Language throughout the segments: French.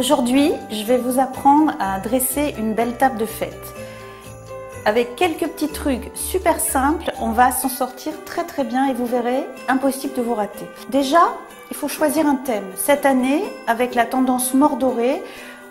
Aujourd'hui, je vais vous apprendre à dresser une belle table de fête. Avec quelques petits trucs super simples, on va s'en sortir très bien et vous verrez, impossible de vous rater. Déjà, il faut choisir un thème. Cette année, avec la tendance mort doré,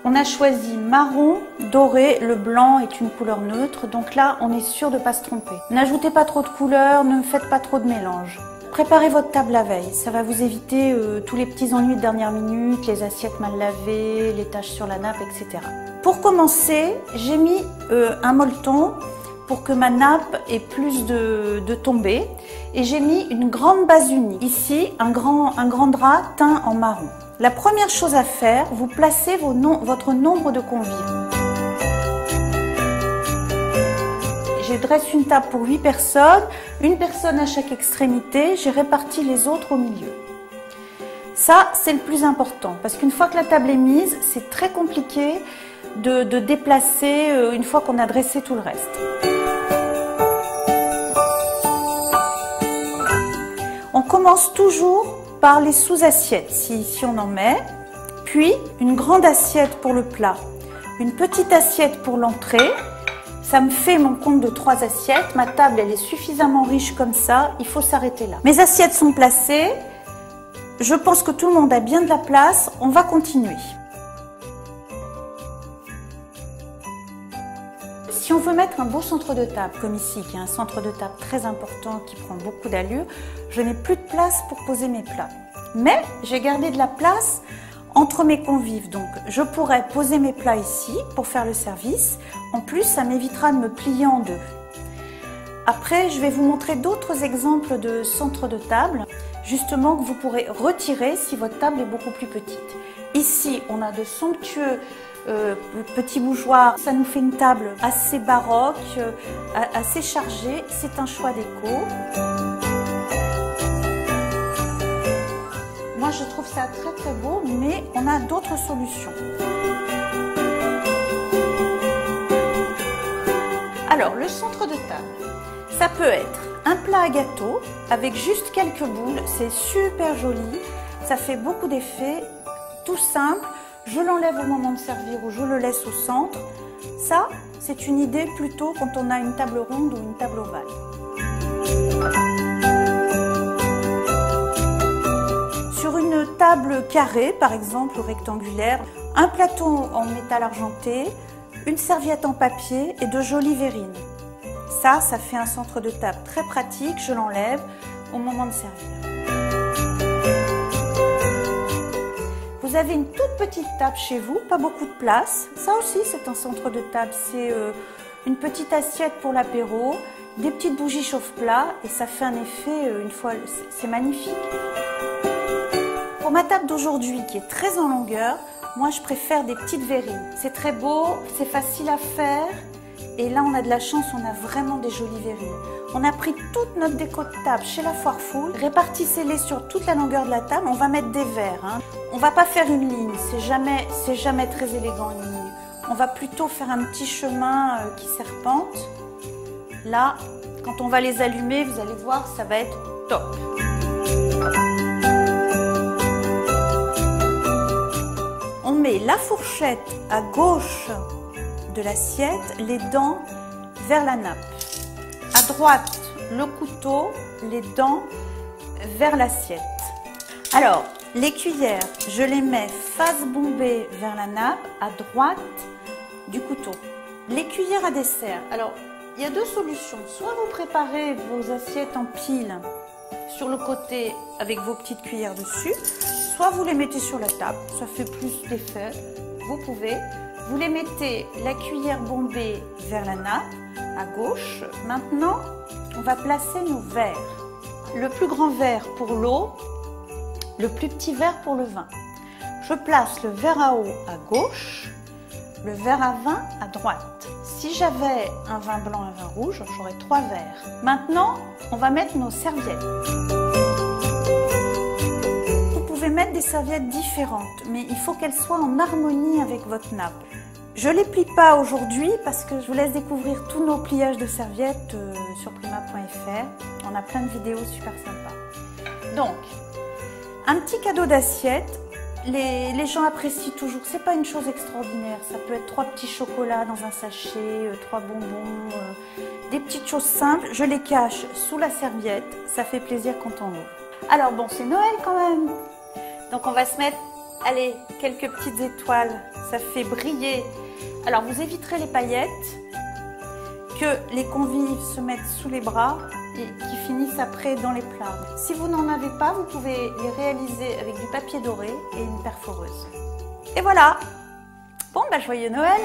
on a choisi marron, doré, le blanc est une couleur neutre, donc là on est sûr de ne pas se tromper. N'ajoutez pas trop de couleurs, ne faites pas trop de mélange. Préparez votre table la veille, ça va vous éviter tous les petits ennuis de dernière minute, les assiettes mal lavées, les taches sur la nappe, etc. Pour commencer, j'ai mis un molleton pour que ma nappe ait plus de tombée et j'ai mis une grande base unie. Ici, un grand drap teint en marron. La première chose à faire, vous placez votre nombre de convives. Je dresse une table pour 8 personnes, une personne à chaque extrémité, j'ai réparti les autres au milieu. Ça, c'est le plus important, parce qu'une fois que la table est mise, c'est très compliqué de déplacer une fois qu'on a dressé tout le reste. On commence toujours par les sous-assiettes, si on en met, puis une grande assiette pour le plat, une petite assiette pour l'entrée. Ça me fait mon compte de 3 assiettes. Ma table, elle est suffisamment riche comme ça. Il faut s'arrêter là. Mes assiettes sont placées. Je pense que tout le monde a bien de la place. On va continuer. Si on veut mettre un beau centre de table, comme ici, qui est un centre de table très important, qui prend beaucoup d'allure, je n'ai plus de place pour poser mes plats. Mais j'ai gardé de la place entre mes convives, donc je pourrais poser mes plats ici pour faire le service. En plus, ça m'évitera de me plier en deux. Après, je vais vous montrer d'autres exemples de centres de table, justement que vous pourrez retirer si votre table est beaucoup plus petite. Ici, on a de somptueux petits bougeoirs. Ça nous fait une table assez baroque, assez chargée. C'est un choix déco. Moi, je trouve ça très beau, mais on a d'autres solutions. Alors, le centre de table, ça peut être un plat à gâteau avec juste quelques boules. C'est super joli, ça fait beaucoup d'effets, tout simple. Je l'enlève au moment de servir ou je le laisse au centre. Ça, c'est une idée plutôt quand on a une table ronde ou une table ovale. Sur une table carrée, par exemple, ou rectangulaire, un plateau en métal argenté, une serviette en papier et de jolies verrines. Ça fait un centre de table très pratique, je l'enlève au moment de servir. Vous avez une toute petite table chez vous, pas beaucoup de place. Ça aussi, c'est un centre de table. C'est une petite assiette pour l'apéro, des petites bougies chauffe-plat et ça fait un effet, une fois, c'est magnifique. Pour ma table d'aujourd'hui, qui est très en longueur, moi je préfère des petites verrines. C'est très beau, c'est facile à faire et là on a de la chance, on a vraiment des jolies verrines. On a pris toute notre déco de table chez la Foire Foulle, répartissez-les sur toute la longueur de la table, on va mettre des verres. Hein. On va pas faire une ligne, c'est jamais très élégant une ligne. On va plutôt faire un petit chemin qui serpente. Là, quand on va les allumer, vous allez voir, ça va être top. On met la fourchette à gauche de l'assiette, les dents vers la nappe. À droite, le couteau, les dents vers l'assiette. Alors, les cuillères, je les mets face bombée vers la nappe, à droite du couteau. Les cuillères à dessert, alors il y a deux solutions. Soit vous préparez vos assiettes en pile sur le côté avec vos petites cuillères dessus, soit vous les mettez sur la table, ça fait plus d'effet, vous pouvez. Vous les mettez la cuillère bombée vers la nappe, à gauche. Maintenant, on va placer nos verres. Le plus grand verre pour l'eau, le plus petit verre pour le vin. Je place le verre à eau à gauche, le verre à vin à droite. Si j'avais un vin blanc et un vin rouge, j'aurais 3 verres. Maintenant, on va mettre nos serviettes. Vous pouvez mettre des serviettes différentes, mais il faut qu'elles soient en harmonie avec votre nappe. Je ne les plie pas aujourd'hui parce que je vous laisse découvrir tous nos pliages de serviettes sur prima.fr. On a plein de vidéos super sympas. Donc, un petit cadeau d'assiette les gens apprécient toujours. C'est pas une chose extraordinaire. Ça peut être 3 petits chocolats dans un sachet, 3 bonbons, des petites choses simples. Je les cache sous la serviette. Ça fait plaisir quand on ouvre. Alors bon, c'est Noël quand même. Donc on va se mettre, allez, quelques petites étoiles. Ça fait briller. Alors vous éviterez les paillettes, que les convives se mettent sous les bras et qui finissent après dans les plats. Si vous n'en avez pas, vous pouvez les réaliser avec du papier doré et une perforeuse. Et voilà. Bon, bah joyeux Noël!